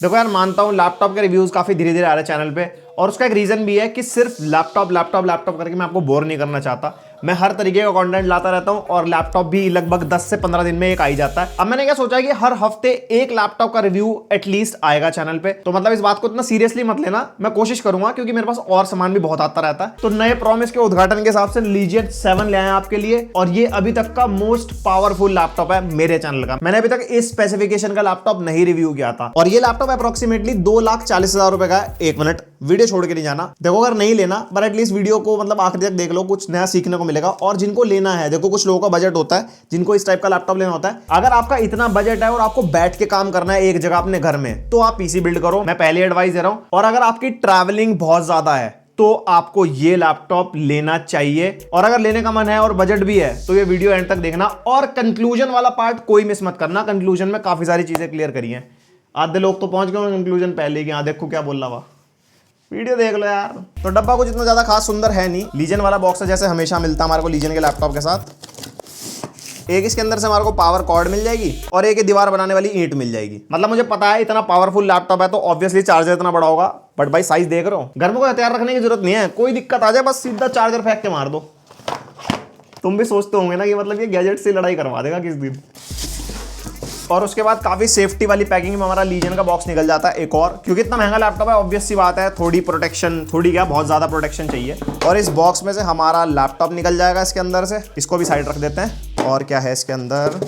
देखो यार, मानता हूँ लैपटॉप के रिव्यूज काफी धीरे धीरे आ रहे हैं चैनल पे, और उसका एक रीजन भी है कि सिर्फ लैपटॉप लैपटॉप लैपटॉप करके मैं आपको बोर नहीं करना चाहता। मैं हर तरीके का कंटेंट लाता रहता हूं, और लैपटॉप भी लगभग 10 से 15 दिन में एक आ ही जाता है। अब मैंने क्या सोचा कि हर हफ्ते एक लैपटॉप का रिव्यू एटलीस्ट आएगा चैनल पे। तो मतलब इस बात को इतना सीरियसली मत लेना, मैं कोशिश करूंगा, क्योंकि मेरे पास और सामान भी बहुत आता रहता है। तो नए प्रॉमिस के उद्घाटन के हिसाब से लीजियन 7 ले आए आपके लिए, और ये अभी तक का मोस्ट पावरफुल लैपटॉप है मेरे चैनल का। मैंने अभी तक इस स्पेसिफिकेशन का लैपटॉप नहीं रिव्यू किया था, और ये लैपटॉप अप्रोक्सीमेटली 2,40,000 रुपए का है। 1 मिनट वीडियो छोड़ के नहीं जाना। देखो अगर नहीं लेना, पर एटलीस्ट वीडियो को मतलब आखिरी तक देख लो, कुछ नया सीखने को मिलेगा। और जिनको लेना है, देखो कुछ लोगों का बजट होता है जिनको इस टाइप का लैपटॉप लेना होता है। अगर आपका इतना बजट है और आपको बैठ के काम करना है एक जगह अपने घर में, तो आप पीसी बिल्ड करो, मैं पहले एडवाइस दे रहा हूं। और अगर आपकी ट्रैवलिंग बहुत ज्यादा है तो आपको ये लैपटॉप लेना चाहिए। और अगर लेने का मन है और बजट भी है तो ये वीडियो एंड तक देखना, और कंक्लूजन वाला पार्ट कोई मिस मत करना। कंक्लूजन में काफी सारी चीजें क्लियर करी हैं। आधे लोग तो पहुंच गए कंक्लूजन पहले कि हाँ देखो क्या बोल रहा हुआ, वीडियो देख लो यार। तो डब्बा कुछ इतना ज्यादा खास सुंदर है नहीं, लीजन वाला बॉक्स है जैसे हमेशा मिलता हमारे को लीजन के लैपटॉप के साथ। एक इसके अंदर से हमारे को पावर कॉर्ड मिल जाएगी, और एक दीवार बनाने वाली ईंट मिल जाएगी। मतलब मुझे पता है इतना पावरफुल लैपटॉप है तो ऑब्वियसली चार्जर इतना बड़ा होगा, बट भाई साइज देख रहे हो, घर में कोई हथियार रखने की जरूरत नहीं है। कोई दिक्कत आ जाए बस सीधा चार्जर फेंक के मार दो। तुम भी सोचते होंगे ना कि मतलब ये गैजेट से लड़ाई करवा देगा किस दिन। और उसके बाद काफी सेफ्टी वाली पैकिंग में हमारा लीजन का बॉक्स निकल जाता है एक और, क्योंकि इतना महंगा लैपटॉप है, ऑब्वियस सी बात है थोड़ी प्रोटेक्शन, थोड़ी क्या बहुत ज्यादा प्रोटेक्शन चाहिए। और इस बॉक्स में से हमारा लैपटॉप निकल जाएगा इसके अंदर से। इसको भी साइड रख देते हैं। और क्या है इसके अंदर,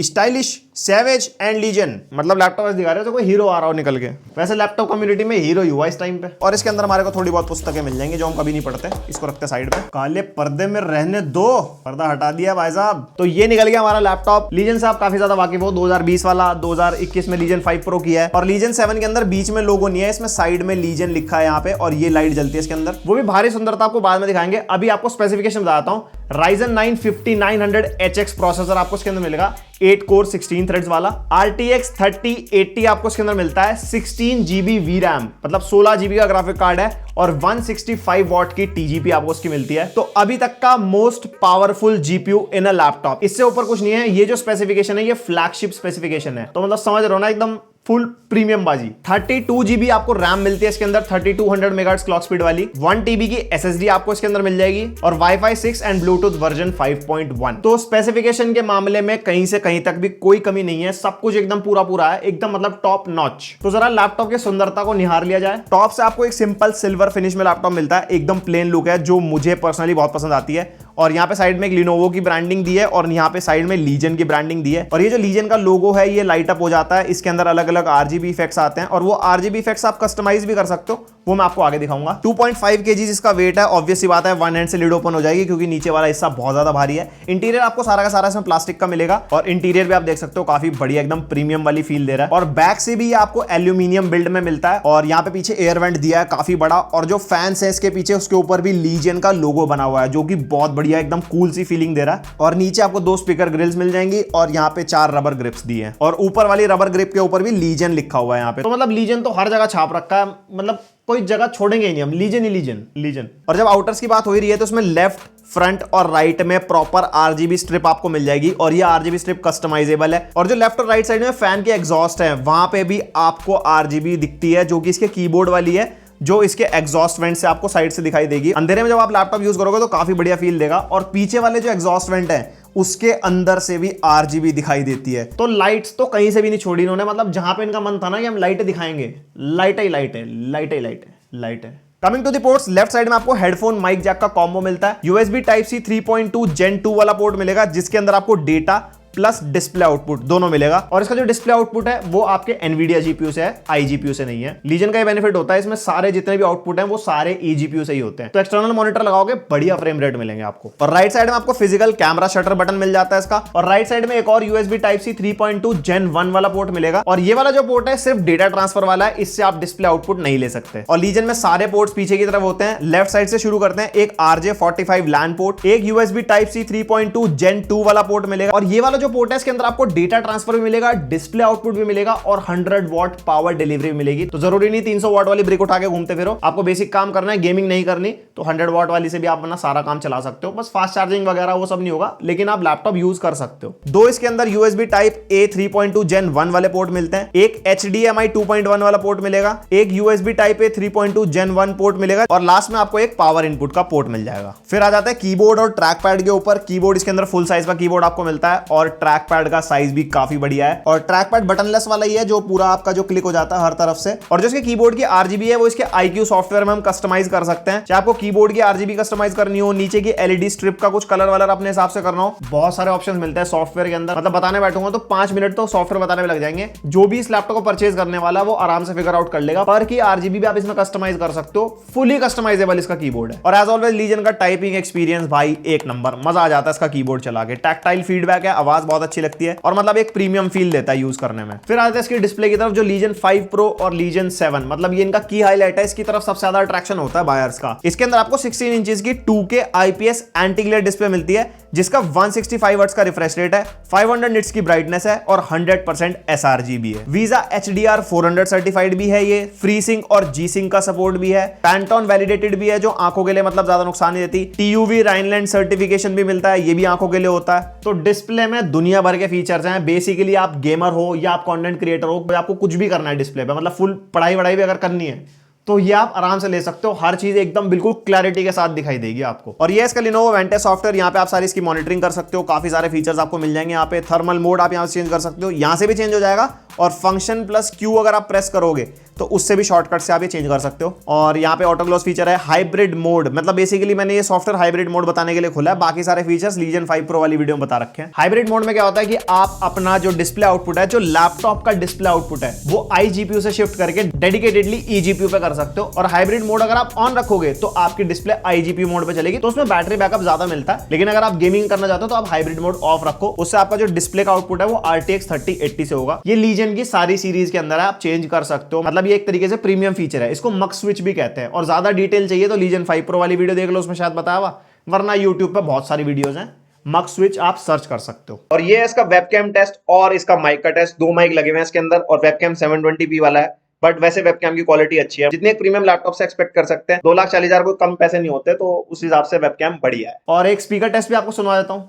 स्टाइलिश, सैवेज एंड लीजन। मतलब लैपटॉप ऐसे दिखा रहे हो तो कोई हीरो आ रहा हो निकल के। वैसे लैपटॉप कम्युनिटी में हीरो ही हुआ इस टाइम पे। और इसके अंदर हमारे को थोड़ी बहुत पुस्तकें मिल जाएंगी जो हम कभी नहीं पढ़ते। इसको रखते साइड पे, काले पर्दे में रहने दो, पर्दा हटा दिया भाई साहब। तो ये निकल गया हमारा लैपटॉप। लीजन से आप काफी ज्यादा वाकिफ हो, 2020 वाला, 2021 में लीजन 5 प्रो किया है। और लीजन 7 के अंदर बीच में लोगो नहीं है, इसमें साइड में लीजन लिखा है यहाँ पे, और ये लाइट जलती है इसके अंदर। वो भी भारी सुंदरता आपको बाद में दिखाएंगे। अभी आपको स्पेसिफिकेशन बताता हूँ। Ryzen 9 5900HX प्रोसेसर आपको इसके अंदर मिलेगा, 8 कोर 16 थ्रेड्स वाला। RTX 3080 आपको इसके अंदर मिलता है, 16 GB VRAM, मतलब 16 GB का ग्राफिक कार्ड है, और 165 वॉट की TGP आपको उसकी मिलती है। तो अभी तक का most powerful GPU in a laptop. इससे ऊपर कुछ नहीं है। ये जो स्पेसिफिकेशन है ये फ्लैगशिप स्पेसिफिकेशन है, तो मतलब समझ रहे हो ना, एकदम फुल प्रीमियम बाजी। 32 GB आपको रैम मिलती है इसके अंदर, 3200 मेगाहर्ट्ज क्लॉक स्पीड वाली। 1 TB की SSD आपको इसके अंदर मिल जाएगी, और Wi-Fi 6 एंड ब्लूटूथ वर्जन 5.1। तो स्पेसिफिकेशन के मामले में कहीं से कहीं तक भी कोई कमी नहीं है, सब कुछ एकदम पूरा पूरा है, एकदम मतलब टॉप नॉच। तो जरा लैपटॉप की सुंदरता को निहार लिया जाए। टॉप से आपको एक सिंपल सिल्वर फिनिश में लैपटॉप मिलता है, एकदम प्लेन लुक है, जो मुझे पर्सनली बहुत पसंद आती है। और यहाँ पे साइड में एक लिनोवो की ब्रांडिंग दी है, और यहाँ पे साइड में लीजन की ब्रांडिंग दी है। और ये जो लीजन का लोगो है ये लाइट अप हो जाता है। इसके अंदर अलग अलग RGB इफेक्ट्स आते हैं, और वो RGB इफेक्ट्स आप कस्टमाइज भी कर सकते हो, वो मैं आपको आगे दिखाऊंगा। 2.5 kg इसका वेट है। ऑब्वियस सी बात है वन हैंड से लिड ओपन हो जाएगी, क्योंकि नीचे वाला हिस्सा बहुत ज्यादा भारी है। इंटीरियर आपको सारा का सारा इसमें प्लास्टिक का मिलेगा, और इंटीरियर भी आप देख सकते हो काफी बढ़िया, एकदम प्रीमियम वाली फील दे रहा है। और बैक से भी आपको एल्यूमिनियम बिल्ड में मिलता है, और यहाँ पे पीछे एयर वेंट दिया है काफी बड़ा, और जो फैंस है इसके पीछे उसके ऊपर भी लीजन का लोगो बना हुआ है, जो कि बहुत बढ़िया एकदम कूल सी फीलिंग दे रहा है। और नीचे आपको 2 स्पीकर ग्रिल्स मिल जाएंगी, और यहाँ पे 4 रबर ग्रिप्स दी है, और ऊपर वाली रबर ग्रिप के ऊपर भी लीजन लिखा हुआ है यहाँ पे। तो मतलब लीजन तो हर जगह छाप रखा है, मतलब कोई जगह छोड़ेंगे ही नहीं हम, लीजन ही लीजन लीजन। और जब आउटर्स की बात हो ही रही है तो उसमें लेफ्ट, फ्रंट और राइट में प्रॉपर RGB स्ट्रिप आपको मिल जाएगी, और ये RGB स्ट्रिप कस्टमाइजेबल है। और जो लेफ्ट और राइट साइड में फैन के एग्जॉस्ट है, वहां पे भी आपको RGB दिखती है, जो कि इसके कीबोर्ड वाली है, जो इसके एग्जॉस्ट वेंट से आपको साइड से दिखाई देगी। अंधेरे में जब आप लैपटॉप यूज करोगे तो काफी बढ़िया फील देगा। और पीछे वाले जो एग्जॉस्ट वेंट है उसके अंदर से भी RGB दिखाई देती है। तो लाइट्स तो कहीं से भी नहीं छोड़ी इन्होंने, मतलब जहां पे इनका मन था ना कि हम लाइटें दिखाएंगे, लाइट ही लाइट है, लाइट ही लाइट है, लाइट है। Coming to the ports, left side में आपको हेडफोन माइक जैक का कॉम्बो मिलता है। USB Type-C 3.2 Gen 2 वाला पोर्ट मिलेगा, जिसके अंदर आपको डेटा प्लस डिस्प्ले आउटपुट दोनों मिलेगा। और इसका जो डिस्प्ले आउटपुट है वो आपके एनवीडिया जीपीयू से है, iGPU से नहीं है। लीजन का ये बेनिफिट होता है, इसमें सारे जितने भी आउटपुट हैं वो सारे eGPU से ही होते हैं। तो एक्सटर्नल मॉनिटर लगाओगे बढ़िया फ्रेम रेट मिलेंगे आपको। और राइट साइड में आपको फिजिकल कैमरा शटर बटन मिल जाता है इसका। और राइट साइड में एक और USB Type-C 3.2 Gen 1 वाला पोर्ट मिलेगा। और ये वाला जो पोर्ट है सिर्फ डेटा ट्रांसफर वाला है, इससे आप डिस्प्ले आउटपुट नहीं ले सकते। और लीजन में सारे पोर्ट्स पीछे की तरफ होते हैं। लेफ्ट साइड से शुरू करते हैं, एक RJ45 LAN पोर्ट, एक USB Type-C 3.2 Gen 2 वाला पोर्ट मिलेगा। और ये वाला वाला जो पोर्ट है इसके अंदर आपको डेटा ट्रांसफर भी मिलेगा, डिस्प्ले आउटपुट भी मिलेगा और 100 वॉट पावर डिलीवरी मिलेगी। तो जरूरी नहीं 300 वॉट वाली ब्रिक उठा के घूमते फिरो, आपको बेसिक काम करना है, गेमिंग नहीं करनी तो 100 वॉट वाली से भी आप अपना सारा काम चला सकते हो। बस फास्ट चार्जिंग वगैरह वो सब नहीं होगा, लेकिन आप लैपटॉप यूज कर सकते हो। दो इसके अंदर USB टाइप A 3.2 Gen 1 वाले पोर्ट मिलते हैं, एक HDMI 2.1 वाला पोर्ट मिलेगा, एक USB type A 3.2 Gen 1 port मिलेगा और लास्ट में आपको एक पावर इनपुट का पोर्ट मिल जाएगा। फिर आ जाता है कीबोर्ड और ट्रैक पैड के ऊपर। कीबोर्ड इसके अंदर फुल साइज का कीबोर्ड आपको मिलता है और ट्रैक पैड का साइज भी काफी बढ़िया है और ट्रैक पैड बटनलेस वाला ही है जो पूरा आपका जो क्लिक हो जाता है हर तरफ से। और जो इसके कीबोर्ड की RGB है वो इसके iQ सॉफ्टवेयर में हम कस्टमाइज कर सकते हैं, चाहे आपको कीबोर्ड की RGB कस्टमाइज करनी हो, नीचे की LED स्ट्रिप का कुछ कलर वलर अपने हिसाब से करना हो, बहुत सारे ऑप्शंस मिलते हैं सॉफ्टवेयर के अंदर। मतलब बताने बैठूंगा तो 5 मिनट तो सॉफ्टवेयर बताने में लग जाएंगे। जो भी इस लैपटॉप को परचेज करने वाला वो आराम से फिगर आउट कर लेगा। पर की RGB भी आप इसमें कस्टमाइज कर सकते हो, फुली कस्टमाइजेबल इसका कीबोर्ड है। और एज ऑलवेज लीजन का टाइपिंग एक्सपीरियंस भाई एक नंबर, मजा आ जाता है इसका कीबोर्ड चला के। टैक्टाइल फीडबैक है, आवाज बहुत अच्छी लगती है और मतलब एक प्रीमियम फील देता है यूज करने में। फिर आते हैं इसकी डिस्प्ले की तरफ, जो लीजन 5 Pro और लीजन 7 मतलब ये इनका की हाईलाइट है, इसकी तरफ सबसे ज्यादा अट्रैक्शन होता है बायर्स का। इसके अंदर आपको 16 इंचेस की 2K IPS anti glare display मिलती है जिसका 165 Hz का रिफ्रेश रेट है, 500 निट्स की ब्राइटनेस है और 100% sRGB है। वीजा HDR 400 सर्टिफाइड भी है, ये फ्री सिंक और जी सिंक का सपोर्ट भी है, पैंटोन वैलिडेटेड भी है जो आंखों के लिए मतलब ज्यादा नुकसान नहीं देती, TUV राइनलैंड सर्टिफिकेशन भी मिलता है, ये भी आंखों के लिए होता है। तो डिस्प्ले में दुनिया भर के फीचर्स हैं। बेसिकली आप गेमर हो या आप कंटेंट क्रिएटर हो, आपको कुछ भी करना है डिस्प्ले पे, मतलब फुल पढ़ाई वढ़ाई भी अगर करनी है तो ये आप आराम से ले सकते हो। हर चीज एकदम बिल्कुल क्लैरिटी के साथ दिखाई देगी आपको। और ये इसका Lenovo Vantage सॉफ्टवेयर, यहाँ पे आप सारी इसकी मॉनिटरिंग कर सकते हो, काफी सारे फीचर्स आपको मिल जाएंगे यहाँ पे। थर्मल मोड आप यहाँ से चेंज कर सकते हो, यहाँ से भी चेंज हो जाएगा और फंक्शन प्लस Q अगर आप प्रेस करोगे तो उससे भी शॉर्टकट से आप ये चेंज कर सकते हो। और यहाँ पे ऑटो ग्लोस फीचर है, हाइब्रिड मोड मतलब बेसिकली मैंने ये सॉफ्टवेयर हाइब्रिड मोड बताने के लिए खोला है, बाकी सारे फीचर्स लीजन 5 Pro वाली वीडियो में बता रखे हैं। हाइब्रिड मोड में क्या होता है कि आप अपना जो डिस्प्ले आउटपुट है, जो लैपटॉप का डिस्प्ले आउटपुट है, वो iGPU से शिफ्ट करके डेडिकेटेडली eGPU पे कर सकते हो। और हाइब्रिड मोड अगर आप ऑन रखोगे तो आपकी डिस्प्ले iGPU मोड पे चलेगी, तो उसमें बैटरी बैकअप ज्यादा मिलता है। लेकिन अगर आप गेमिंग करना चाहते हो तो आप हाइब्रिड मोड ऑफ रखो, उससे आपका जो डिस्प्ले का आउटपुट है वो RTX 3080 से होगा। ये लीजन की सारी सीरीज के अंदर है, आप चेंज कर सकते हो, मतलब ये एक तरीके से प्रीमियम फीचर है, इसको मक्स स्विच भी कहते हैं। और ज्यादा डिटेल चाहिए तो लीजन 5 Pro वाली वीडियो देख लो, उसमें शायद बताया हुआ, वरना YouTube पे बहुत सारी वीडियोस हैं, मक्स स्विच आप सर्च कर सकते हो। और ये है इसका वेबकैम टेस्ट और इसका माइक का टेस्ट, दो माइक लगे हुए हैं इसके अंदर और वेबकैम 720p वाला है, बट वैसे वेबकैम की क्वालिटी अच्छी है, जितने एक प्रीमियम लैपटॉप से एक्सपेक्ट कर सकते हैं। 2,40,000 कोई कम पैसे नहीं होते, तो उस हिसाब से वेबकैम बढ़िया है। और एक स्पीकर टेस्ट भी आपको सुनवा देता हूँ।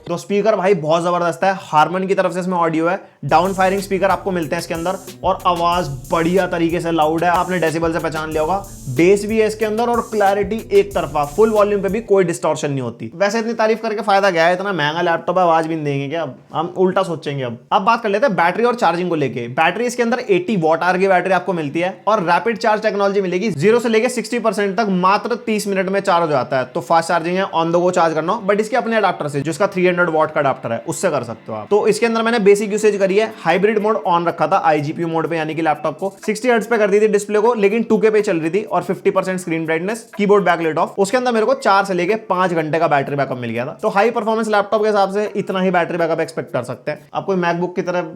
तो स्पीकर भाई बहुत जबरदस्त है, हारमन की तरफ से इसमें ऑडियो है, डाउन फायरिंग स्पीकर आपको मिलते हैं इसके अंदर और आवाज बढ़िया तरीके से लाउड है, आपने डेसिबल से पहचान लिया होगा। बेस भी है इसके अंदर और क्लैरिटी एक तरफा, फुल वॉल्यूम पे भी कोई डिस्टॉर्शन नहीं होती। वैसे इतनी तारीफ करके फायदा क्या है, इतना महंगा लैपटॉप है, आवाज भी नहीं देंगे क्या? अब हम उल्टा सोचेंगे। अब बात कर लेते हैं बैटरी और चार्जिंग को लेके। बैटरी इसके अंदर 80 Wh की बैटरी आपको मिलती है और रैपिड चार्ज टेक्नोलॉजी मिलेगी, 0 से लेके 60% तक मात्र 30 मिनट में चार्ज हो जाता है। तो फास्ट चार्जिंग है, ऑन द गो चार्ज करना हो, बट इसके अपने अडाप्टर से, जिसका 300 वॉट का अडाप्टर है, उससे कर सकते हो आप। तो इसके अंदर मैंने बेसिक यूसेज करी है, हाइब्रिड मोड ऑन रखा था iGPU मोड पे, यानी कि लैपटॉप को 60 हर्ट्ज पे कर दी थी डिस्प्ले को, लेकिन 2K पे चल रही थी और 50% screen brightness, keyboard backlight off. उसके अंदर मेरे को 4 से लेके 5 घंटे का बैटरी बैकअप मिल गया था। तो हाई परफॉर्मेंस लैपटॉप के हिसाब से इतना ही बैटरी बैकअप एक्सपेक्ट कर सकते हैं। आप कोई मैकबुक की तरह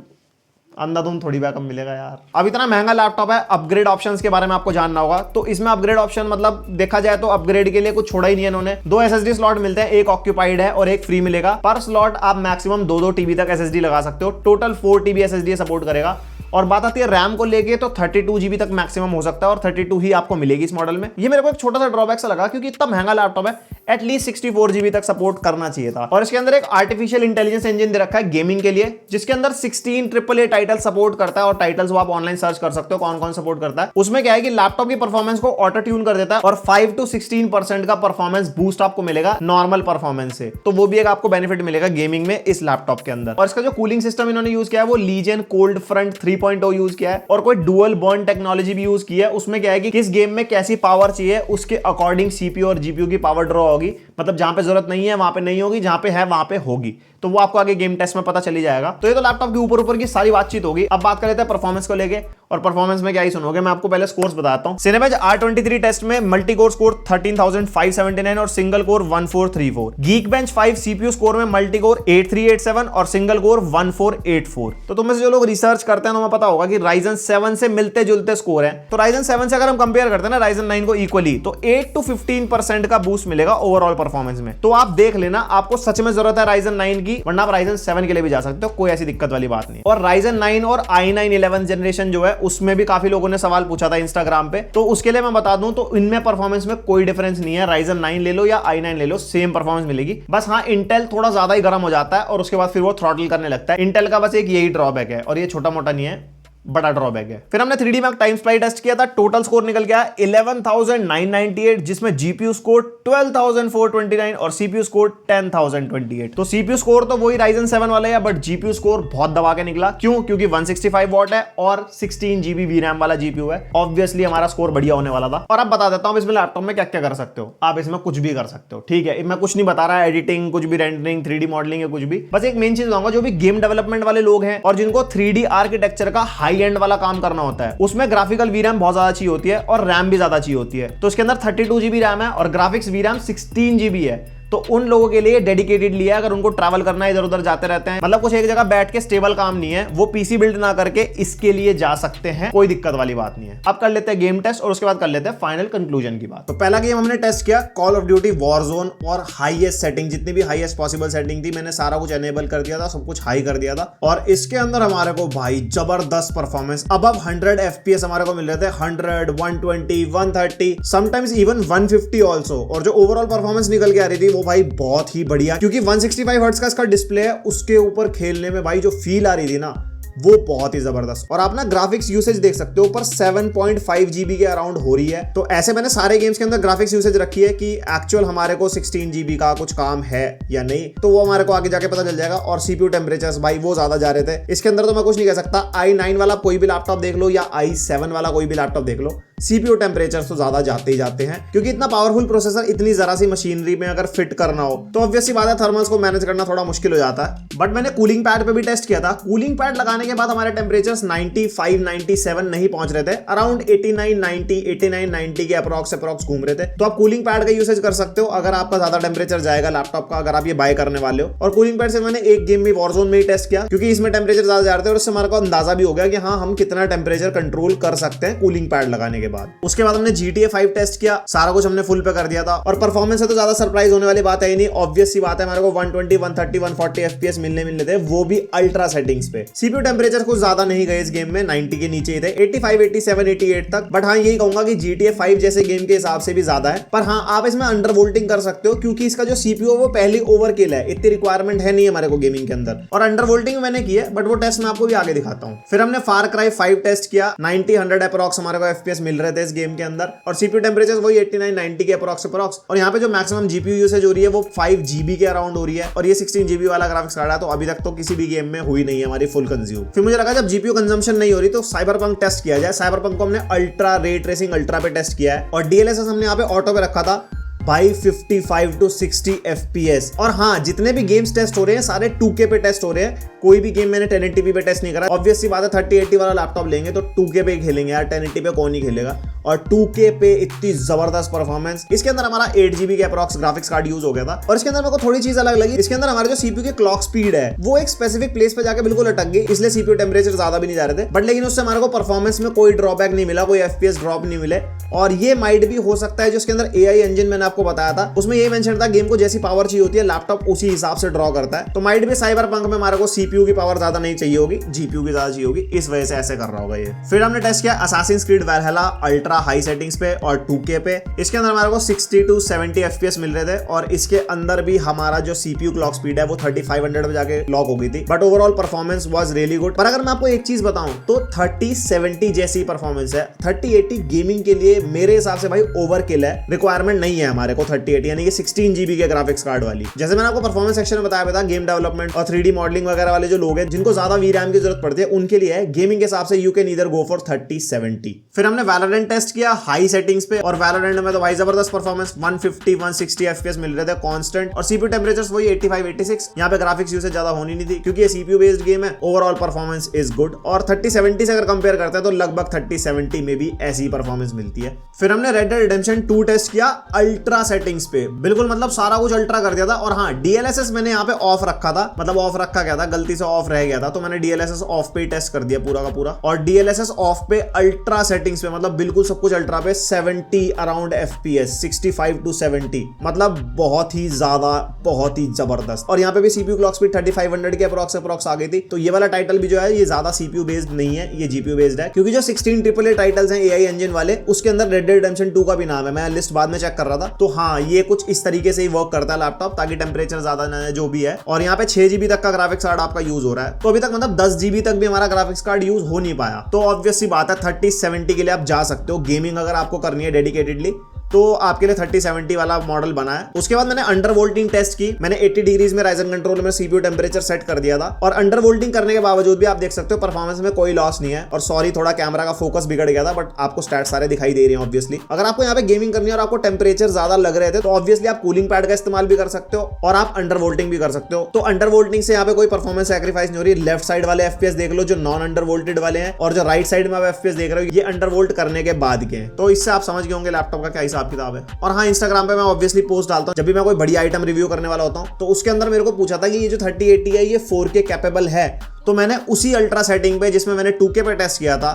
अंधाधुंध थोड़ी बैकअप मिलेगा यार। अब इतना महंगा लैपटॉप है, अपग्रेड ऑप्शंस के बारे में आपको जानना होगा। तो इसमें अपग्रेड ऑप्शन मतलब देखा जाए तो अपग्रेड के लिए कुछ छोड़ा ही नहीं है इन्होंने। 2 SSD स्लॉट मिलते हैं, एक ऑक्यूपाइड है और एक फ्री मिलेगा। पर स्लॉट आप मैक्सिमम 2 TB तक SSD लगा सकते हो। टोटल 4 TB SSD सपोर्ट करेगा। और बात आती है रैम को लेके तो 32 GB तक मैक्सिमम हो सकता है और 32 ही आपको मिलेगी इस मॉडल में। ये मेरे को एक छोटा सा ड्रॉबैक सा लगा, क्योंकि इतना महंगा लैपटॉप है, एटलीस्ट 64 GB तक सपोर्ट करना चाहिए था। और इसके अंदर एक आर्टिफिशियल इंटेलिजेंस इंजन दे रखा है गेमिंग के लिए, जिसके अंदर 16 AAA टाइटल सपोर्ट करता है। और टाइटल्स वो आप ऑनलाइन सर्च कर सकते हो कौन कौन सपोर्ट करता है। उसमें क्या है कि लैपटॉप की परफॉर्मेंस को ऑटो ट्यून कर देता है और 5 to 16% का परफॉर्मेंस बूस्ट आपको मिलेगा नॉर्मल परफॉर्मेंस से। तो वो भी एक आपको बेनिफिट मिलेगा गेमिंग में इस लैपटॉप के अंदर। और इसका जो कूलिंग सिस्टम इन्होंने यूज किया है वो लीजन कोल्ड फ्रंट 3.0 यूज किया है और कोई डुअल बॉन्ड टेक्नोलॉजी भी यूज की है। उसमें क्या है कि किस गेम में कैसी पावर चाहिए उसके अकॉर्डिंग CPU और GPU की पावर ड्रॉ होगी, मतलब जहां पे जरूरत नहीं है वहां पे नहीं होगी, जहां पे है वहां पे होगी। तो वो आपको आगे गेम टेस्ट में पता चली जाएगा। तो ये तो लैपटॉप के ऊपर ऊपर की सारी बातचीत होगी। अब बात कर लेते हैं परफॉर्मेंस को लेके, और परफॉर्मेंस में क्या ही सुनोगे, मैं आपको पहले स्कोर्स बताता हूं। सिनेबेज R23 टेस्ट में मल्टी कोर स्कोर 13,579 और single core 1434। Geekbench 5 CPU score में मल्टी कोर 8387 और सिंगल कोर 1484। तो तुम में से जो लोग रिसर्च करते हैं तो हमें पता होगा कि Ryzen 7 से मिलते जुलते स्कोर है। तो Ryzen 7 से अगर हम कंपेयर करते हैं ना Ryzen 9 को इक्वली, तो 8 to 15% का बूस्ट मिलेगा ओवरऑल परफॉर्मेंस में। तो आप देख लेना, आपको सच में जरूरत है Ryzen 9 की, वरना आप Ryzen 7 के लिए भी जा सकते हो, कोई ऐसी दिक्कत वाली बात नहीं। और Ryzen 9 और i9 11th जनरेशन जो है उसमें भी काफी लोगों ने सवाल पूछा था इंस्टाग्राम पे, तो उसके लिए मैं बता दूं तो इनमें परफॉर्मेंस में कोई डिफरेंस नहीं है। Ryzen 9 ले लो या i9 ले लो, सेम परफॉर्मेंस मिलेगी। बस हाँ, इंटेल थोड़ा ज्यादा ही गर्म हो जाता है और उसके बाद फिर वो थ्रॉटल करने लगता है। इंटेल का बस एक यही ड्रॉबैक है, और ये छोटा मोटा नहीं है, बड़ा ड्रॉबैक है। फिर हमने 3D Mark टाइम स्प्लाई टेस्ट किया था। टोटल स्कोर निकल गया 11,998, जिसमें जीपीयू स्कोर 12,429 और सीपीयू स्कोर 10,028। तो सीपीयू स्कोर तो वही Ryzen 7 वाला है, बट जीपीयू स्कोर बहुत दबा के निकला। क्यों? क्योंकि 165 वॉट है और 16 GB VRAM वाला जीपीयू है। ऑब्वियसली हमारा स्कोर बढ़िया होने वाला था। और अब बता देता हूं इसमें लैपटॉप में क्या क्या कर सकते हो। आप इसमें कुछ भी कर सकते हो, ठीक है। मैं कुछ नहीं बता रहा, एडिटिंग, कुछ भी रेंडरिंग, 3D मॉडलिंग है, कुछ भी। बस एक मेन चीज बताऊंगा, जो भी गेम डेवलपमेंट वाले लोग हैं और जिनको 3D आर्किटेक्चर का हाई एंड वाला काम करना होता है, उसमें ग्राफिकल वीरैम बहुत ज्यादा चाहिए होती है और रैम भी ज्यादा चाहिए होती है। तो इसके अंदर 32 GB रैम है और ग्राफिक्स वीरैम 16 GB है। तो उन लोगों के लिए डेडिकेटेड लिया है। अगर उनको ट्रैवल करना है, इधर उधर जाते रहते हैं, मतलब कुछ एक जगह बैठ के स्टेबल काम नहीं है, वो पीसी बिल्ड ना करके इसके लिए जा सकते हैं, कोई दिक्कत वाली बात नहीं है। अब कर लेते हैं गेम टेस्ट और उसके बाद कर लेते हैं फाइनल कंक्लूजन की बात। तो पहला गेम हमने टेस्ट किया कॉल ऑफ ड्यूटी वॉरजोन, और हाईएस्ट सेटिंग, जितनी भी हाईएस्ट पॉसिबल सेटिंग थी मैंने सारा कुछ एनेबल कर दिया था, सब कुछ हाई कर दिया था। और इसके अंदर हमारे को भाई जबरदस्त परफॉर्मेंस, अबव 100 FPS हमारे को मिल रहे थे। 100, 120, 130, समटाइम्स इवन 150 ऑल्सो। और जो ओवरऑल परफॉर्मेंस निकल के आ रही थी वो भाई बहुत बढ़िया, क्योंकि 165 हर्ट्ज का इसका डिस्प्ले है, उसके ऊपर खेलने में भाई जो फील आ रही थी ना, वो बहुत ही जबरदस्त। और आप ना ग्राफिक्स यूसेज देख सकते हो, ऊपर 7.5 GB के अराउंड हो रही है। तो ऐसे मैंने सारे गेम्स के अंदर ग्राफिक्स यूसेज रखी है कि एक्चुअल हमारे को 16 GB का कुछ काम है या नहीं, तो वो हमारे को आगे जाके पता चल जाएगा। और सीपीयू टेम्परेचर्स भाई वो ज्यादा जा रहे थे इसके अंदर, तो मैं कुछ नहीं कह सकता। i9 वाला कोई भी लैपटॉप देख लो या i7 वाला कोई भी लैपटॉप देख लो, सीपीयू टेम्परेचर्स तो ज्यादा जाते ही जाते हैं, क्योंकि इतना पावरफुल प्रोसेसर इतनी जरा सी मशीनरी में अगर फिट करना हो तो ऑब्वियसली बात है थर्मल्स को मैनेज करना थोड़ा मुश्किल हो जाता है। बट मैंने कूलिंग पैड पे भी टेस्ट किया था। कूलिंग पैड लगाने के बाद हमारे टेम्परेचर्स 95, 97 नहीं पहुंच रहे थे, अराउंड 89, 90, 89, 90 के अप्रॉक्स घूम रहे थे। तो आप कूलिंग पैड का यूसेज कर सकते हो अगर आपका ज्यादा टेम्परेचर जाएगा लैपटॉप का, अगर आप ये बाय करने वाले हो। और कूलिंग पैड से मैंने एक गेम में वॉरजोन में ही टेस्ट किया, क्योंकि इसमें टेम्परेचर ज्यादा जा रहे थे और उससे हमारे को अंदाजा भी हो गया कि हाँ हम कितना टेम्परेचर कंट्रोल कर सकते हैं कूलिंग पैड लगाने के बाद। उसके बाद हमने GTA 5 टेस्ट किया, सारा कुछ हमने फुल पे कर दिया था। और परफॉर्मेंस से तो ज्यादा सरप्राइज होने वाली बात है ही नहीं, ऑब्वियस सी बात है, हमारे को 120, 130, 140 FPS मिलने थे, वो भी अल्ट्रा सेटिंग्स पे। सीपीयू टेम्परेचर कुछ ज्यादा नहीं गए इस गेम में, 90 के नीचे ही थे, 85, 87, 88 तक। बट हाँ यही कहूंगा कि GTA 5 जैसे गेम के हिसाब से भी ज्यादा है। पर हाँ आप इसमें अंडर वोल्टिंग कर सकते हो, क्योंकि इसका जो सीपीयू है वो पहली ओवरकिल है, इतनी रिक्वायरमेंट है नहीं हमारे को गेमिंग के अंदर। और अंडर वोल्टिंग मैंने की है, बट वो टेस्ट मैं आपको भी आगे दिखाता हूँ। फिर हमने फार क्राई 5 टेस्ट किया, 90, 100 अप्रॉक्स हमारे को FPS मिल रहे थे इस गेम के अंदर, और सीपीयू टेम्परेचर वही 89, 90 के अप्रॉक्स। और यहाँ पे जो मैक्सिमम जीपीयू यूसेज हो रही है वो 5 GB के अराउंड हो रही है, और ये 16 GB वाला ग्राफिक्स कार्ड है, तो अभी तक तो किसी भी गेम में हुई नहीं है हमारी फुल कंज्यूम। फिर मुझे लगा जब जीपीयू कंजम्पशन नहीं हो रही तो साइबरपंक टेस्ट किया जाए। साइबरपंक को हमने अल्ट्रा रे ट्रेसिंग अल्ट्रा पे टेस्ट किया है, और डीएलएसएस हमने यहाँ पे ऑटो पे रखा था भाई 55 to 60 FPS। और हाँ जितने भी गेम्स टेस्ट हो रहे हैं सारे 2K पे टेस्ट हो रहे हैं, कोई भी गेम मैंने 1080p पे टेस्ट नहीं करा। ऑब्वियसली बात है 3080 वाला लैपटॉप लेंगे तो 2K पे खेलेंगे यार, 1080 पे कौन नहीं खेलेगा। और 2K पे इतनी जबरदस्त परफॉर्मेंस। इसके अंदर हमारा 8 GB के अप्रॉक्स ग्राफिक्स कार्ड यूज हो गया था। और इसके अंदर मेरे को थोड़ी चीज अलग लगी, इसके अंदर हमारे जो सीपीयू की क्लॉक स्पीड है वो एक स्पेसिफिक प्लेस पे जाके बिल्कुल अटक गई, इसलिए सीपीयू टेम्परेचर ज्यादा भी नहीं जा रहे थे। बट लेकिन उससे हमारे को परफॉर्मेंस में कोई ड्रॉबैक नहीं मिला, कोई FPS ड्रॉप नहीं मिले। और ये माइट भी हो सकता है जो इसके अंदर AI इंजन मैंने आपको बताया था, उसमें ये मेंशन था गेम को जैसी पावर चाहिए होती है लैपटॉप उसी हिसाब से ड्रॉ करता है। तो माइट भी साइबरपंक में हमारे को सीपीयू की पावर ज्यादा नहीं चाहिए होगी, जीपीयू की ज्यादा चाहिए होगी, इस वजह से ऐसे कर रहा होगा ये। फिर हमने टेस्ट किया Assassin's Creed Valhalla ultra high settings पे और 2K पे। इसके अंदर हमारे को 60 to 70 FPS मिल रहे थे, और इसके अंदर भी हमारा जो सीपीयू क्लॉक स्पीड है वो 3500 पे जाके लॉक हो गई थी। But overall performance was really good. पर अगर मैं आपको एक चीज बताऊं तो 3070 जैसी परफॉर्मेंस है। 3080 गेमिंग के लिए ये मेरे हिसाब से भाई ओवरकिल है, रिक्वायरमेंट नहीं है हमारे को 3080 यानी कि 16 GB के ग्राफिक्स कार्ड वाली। जैसे मैंने आपको परफॉर्मेंस सेक्शन में बताया था, गेम डेवलपमेंट और 3D मॉडलिंग वगैरह वाले जो लोग हैं जिनको ज्यादा VRAM की जरूरत पड़ती है उनके लिए है। गेमिंग के हिसाब से you can either go for 3070। फिर हमने वैलोरेंट टेस्ट किया हाई सेटिंग्स पे, और वैलोरेंट में तो भाई जबरदस्त परफॉर्मेंस 150-160 FPS मिल रहे थे कांस्टेंट, और CPU टेंपरेचर्स वही 85-86। यहाँ पे ग्राफिक्स यूसेज ज्यादा होनी नहीं थी क्योंकि ये CPU बेस्ड गेम है। ओवरऑल परफॉर्मेंस इज गुड, और 3070 से अगर कंपेयर करते हैं तो लगभग 3070 में भी ऐसी परफॉर्मेंस मिलती है। फिर हमने रेड डेड रिडेम्पशन 2 टेस्ट किया अल्ट्रा सेटिंग्स पे, बिल्कुल मतलब सारा कुछ अल्ट्रा कर दिया था। और हाँ, DLSS मैंने यहाँ पे ऑफ रखा था, मतलब ऑफ रखा गया था, गलती से ऑफ रह गया था, तो मैंने DLSS ऑफ पे ही टेस्ट कर दिया पूरा का पूरा। और DLSS ऑफ पे अल्ट्रा सेटिंग्स पे, मतलब बिल्कुल सब कुछ अल्ट्रा पे, 70 अराउंड FPS, 65 to 70, मतलब बहुत ही ज्यादा, बहुत ही जबरदस्त। और यहाँ पे भी CPU क्लॉक स्पीड 3500 के अप्रॉक्स आ गई थी। तो ये वाला टाइटल भी जो है ये ज्यादा CPU बेस्ड नहीं है, ये GPU बेस्ड है, क्योंकि जो 16 AAA टाइटल्स हैं AI इंजन वाले, उसके अंदर रेड डेड रिडेम्पशन 2 का भी नाम है। मैं लिस्ट बाद में चेक कर रहा था, तो हाँ ये कुछ इस तरीके से ही वर्क करता है लैपटॉप, ताकि टेम्परेचर ज्यादा ना है जो भी है। और यहाँ पे 6 GB तक का ग्राफिक्स कार्ड आपका यूज हो रहा है, तो अभी तक मतलब 10 GB तक भी हमारा ग्राफिक्स कार्ड यूज हो नहीं पाया। तो ऑब्वियस सी बात है 3070 के लिए आप जा सकते हो। गेमिंग अगर आपको करनी है डेडिकेटेडली तो आपके लिए 3070 वाला मॉडल बना है। उसके बाद मैंने अंडर वोल्टिंग टेस्ट की, मैंने 80 डिग्रीज में राइजन कंट्रोल में CPU टेंपरेचर सेट कर दिया था, और अंडर वोल्टिंग करने के बावजूद भी आप देख सकते हो परफॉर्मेंस में कोई लॉस नहीं है। और सॉरी थोड़ा कैमरा का फोकस बिगड़ गया था, बट आपको स्टैट्स सारे दिखाई दे रहे हैं ऑब्वियसली। अगर आपको यहाँ पे गेमिंग करनी है और आपको टेंपरेचर ज्यादा लग रहे थे तो ऑब्वियसली आप कूलिंग पैड का इस्तेमाल भी कर सकते हो, और आप अंडर वोल्टिंग भी कर सकते हो। तो अंडर वोल्टिंग से यहाँ पे कोई परफॉर्मेंस सैक्रिफाइस नहीं हो रही। लेफ्ट साइड वाले FPS देख लो जो नॉन अंडर वोल्टेड वाले हैं, और जो राइट साइड में आप FPS देख रहे हो ये अंडर वोल्ट करने के बाद के हैं। तो इससे आप समझ गए होंगे लैपटॉप का क्या हिसाब किताब है। और हाँ, इंस्टाग्राम पे मैं ऑब्वियसली पोस्ट डालता हूं जब भी मैं कोई बड़ी आइटम रिव्यू करने वाला होता हूं, तो उसके अंदर मेरे को पूछा था कि ये जो 3080 है ये 4K कैपेबल है, तो मैंने उसी अल्ट्रा सेटिंग पे जिसमें मैंने 2K पे टेस्ट किया था,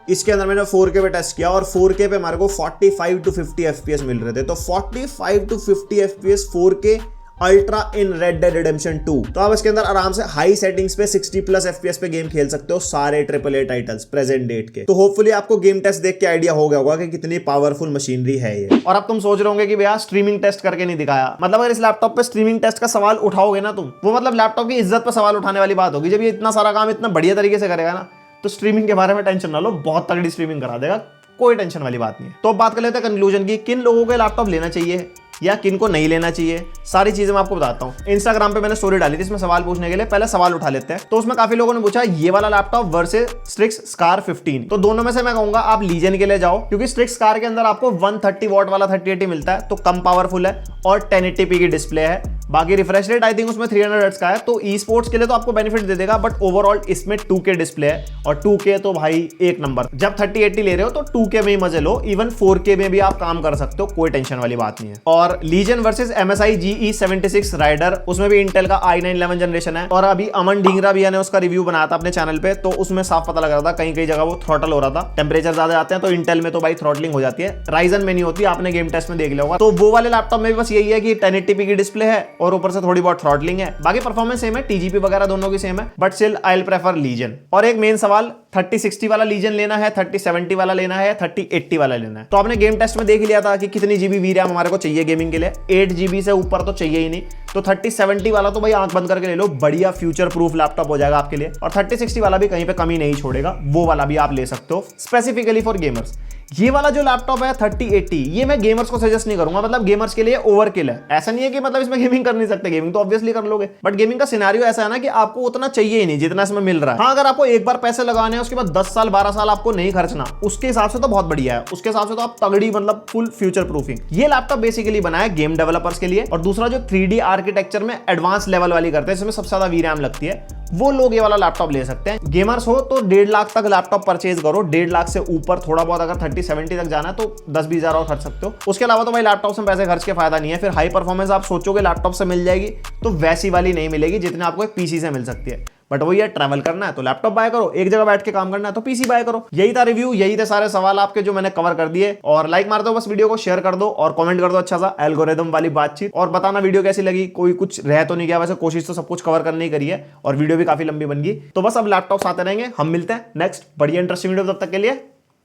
इसके अंदर मैंने 4K पे टेस्ट किया, और 4K पे हमारे को 45 to 50 FPS मिल रहे थे। तो 45 to 50 FPS 4K ultra in red dead redemption 2। तो आप इसके अंदर आराम से हाई सेटिंग्स पे 60+ FPS पे गेम खेल सकते हो, सारे AAA टाइटल्स प्रेजेंट डेट के। तो होपफुली आपको गेम टेस्ट देख के आइडिया हो गया होगा कि कितनी पावरफुल मशीनरी है ये। और अब तुम सोच रहे होंगे कि भैया स्ट्रीमिंग टेस्ट करके नहीं दिखाया, मतलब अगर इस लैपटॉप पे स्ट्रीमिंग टेस्ट का सवाल उठाओगे ना तुम, वो मतलब लैपटॉप की इज्जत पर सवाल उठाने वाली बात होगी। जब ये इतना सारा काम इतना बढ़िया तरीके से करेगा ना, तो स्ट्रीमिंग के बारे में टेंशन ना लो, बहुत तगड़ी स्ट्रीमिंग करा देगा, कोई टेंशन वाली बात नहीं है। तो बात कर लेते हैं कंक्लूजन की, किन लोगों को लैपटॉप लेना चाहिए या किन को नहीं लेना चाहिए, सारी चीजें मैं आपको बताता हूँ। इंस्टाग्राम पे मैंने स्टोरी डाली थी इसमें सवाल पूछने के लिए, पहले सवाल उठा लेते हैं। तो उसमें काफी लोगों ने पूछा ये वाला लैपटॉप वर्सेस स्ट्रिक्स स्कार 15। तो दोनों में से मैं कहूंगा आप लीजन के लिए जाओ, क्योंकि स्ट्रिक्स स्कार के अंदर आपको 130 वॉट वाला 3080 मिलता है, तो कम पावरफुल है और 1080p की डिस्प्ले है। बाकी रिफ्रेश रेट आई थिंक उसमें 300 हर्ट्ज का है, तो ई स्पोर्ट्स के लिए तो आपको बेनिफिट दे देगा, बट ओवरऑल इसमें 2K डिस्प्ले है, और 2K तो भाई एक नंबर। जब 3080 ले रहे हो तो 2K में ही मजे लो, इवन 4K में भी आप काम कर सकते हो, कोई टेंशन वाली बात नहीं है। और legion versus MSI GE76 rider, उसमें भी इंटेल का i9 11 जनरेशन है, और अभी अमन ढींगरा भैया ने उसका रिव्यू बनाया था अपने चैनल पे, तो उसमें साफ पता लग रहा था कहीं कहीं जगह वो थ्रॉटल हो रहा था, टेंपरेचर ज्यादा आते हैं, तो इंटेल में तो भाई थ्रॉटलिंग हो जाती है, राइजन में नहीं होती, आपने गेम टेस्ट में देख लिया होगा। तो वो वाले लैपटॉप में भी बस यही है कि 1080p की डिस्प्ले है और ऊपर से थोड़ी बहुत थ्रॉटलिंग है, बाकी परफॉर्मेंस सेम है, TGP वगैरह दोनों की सेम है, but still I will prefer Legion. और एक मेन सवाल, 3060 वाला लीजन लेना है, 3070 वाला लेना है, 3080 वाला लेना है। तो आपने गेम टेस्ट में देख लिया था कि कितनी GB VRAM हमारे को चाहिए गेमिंग के लिए, 8 GB से ऊपर तो चाहिए ही नहीं। तो 3070 वाला तो भाई आंख बंद करके ले लो, बढ़िया फ्यूचर प्रूफ लैपटॉप हो जाएगा आपके लिए। और 3060 वाला भी कहीं पे कमी नहीं छोड़ेगा, वो वाला भी आप ले सकते हो स्पेसिफिकली फॉर गेमर्स। ये वाला जो लैपटॉप है 3080, ये मैं गेमर्स को सजेस्ट नहीं करूंगा, मतलब गेमर्स के लिए ओवरकिल है। ऐसा नहीं है कि मतलब इसमें गेमिंग कर नहीं सकते, गेमिंग तो ऑब्वियसली कर लोगे, बट गेमिंग का सिनेरियो ऐसा है ना कि आपको उतना चाहिए ही नहीं जितना इसमें मिल रहा है। हाँ, अगर आपको एक बार पैसे लगाने हैं उसके बाद 10 साल 12 साल आपको नहीं खर्चना, उसके हिसाब से तो बहुत बढ़िया है, उसके हिसाब से तो आप तगड़ी मतलब फुल फ्यूचर प्रूफिंग। ये लैपटॉप बेसिकली बना है गेम डेवलपर्स के लिए, और दूसरा जो 3D आर्किटेक्चर में एडवांस लेवल वाली करते हैं, इसमें सबसे ज्यादा VRAM लगती है, वो लोग ये वाला लैपटॉप ले सकते हैं। गेमर्स हो तो 1.5 लाख तक लैपटॉप परचेज करो, 1.5 लाख से ऊपर थोड़ा बहुत अगर 3070 तक जाना है तो 10-20 हजार और खर्च सकते हो। उसके अलावा तो भाई लैपटॉप में पैसे खर्च के फायदा नहीं है। फिर हाई परफॉर्मेंस आप सोचोगे लैपटॉप से मिल जाएगी, तो वैसी वाली नहीं मिलेगी जितने आपको एक PC से मिल सकती है। बट वो ये ट्रैवल करना है तो लैपटॉप बाय करो, एक जगह बैठ के काम करना है तो PC बाय करो। यही था रिव्यू, यही थे सारे सवाल आपके जो मैंने कवर कर दिए। और लाइक मार दो बस वीडियो को, शेयर कर दो और कमेंट कर दो अच्छा सा एल्गोरिदम वाली बातचीत, और बताना वीडियो कैसी लगी, कोई कुछ रह तो नहीं गया। वैसे कोशिश तो सब कुछ कवर करने ही करी है, और वीडियो भी काफी लंबी बन गई। तो बस अब लैपटॉप्स आते रहेंगे, हम मिलते हैं नेक्स्ट बढ़िया इंटरेस्टिंग वीडियो, तब तक के लिए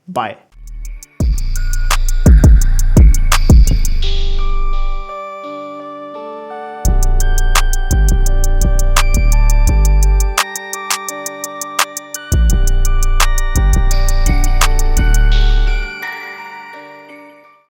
बाय।